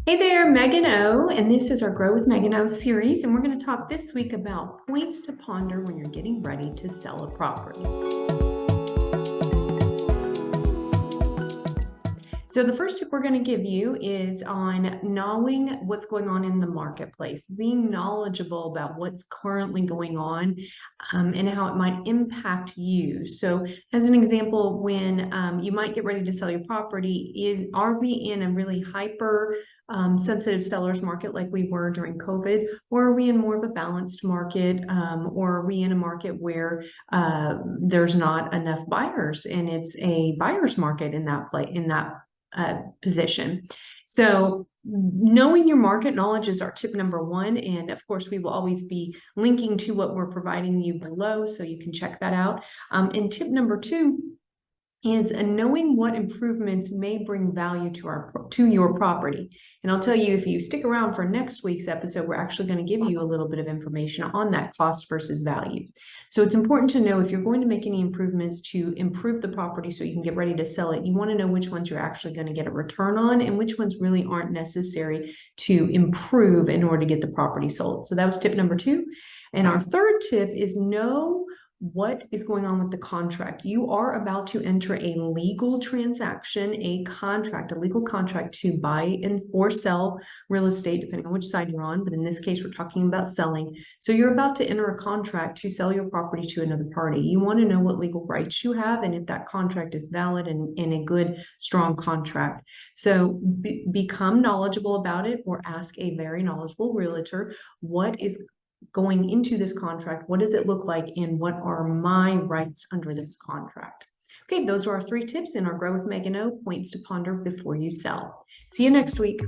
Hey there, Megan O, and this is our Grow with Megan O series, and we're going to talk this week about points to ponder when you're getting ready to sell a property. So the first tip we're going to give you is on knowing what's going on in the marketplace, being knowledgeable about what's currently going on and how it might impact you. So as an example, when you might get ready to sell your property, are we in a really hyper sensitive seller's market like we were during COVID, or are we in more of a balanced market, or are we in a market where there's not enough buyers and it's a buyer's market in that position? So knowing your market knowledge is our tip number one. And of course, we will always be linking to what we're providing you below, so you can check that out. And tip number two is knowing what improvements may bring value to your property. And I'll tell you, if you stick around for next week's episode, we're actually going to give you a little bit of information on that cost versus value. So it's important to know if you're going to make any improvements to improve the property so you can get ready to sell it, you want to know which ones you're actually going to get a return on and which ones really aren't necessary to improve in order to get the property sold. So that was tip number two. And our third tip is know what is going on with the contract. You are about to enter a legal transaction, a legal contract to buy or sell real estate, depending on which side you're on. But in this case, we're talking about selling. So you're about to enter a contract to sell your property to another party. You want to know what legal rights you have and if that contract is valid and a good, strong contract. So become knowledgeable about it, or ask a very knowledgeable realtor what is going into this contract, what does it look like, and what are my rights under this contract? Okay, those are our three tips in our Grow with Megan O points to ponder before you sell. See you next week.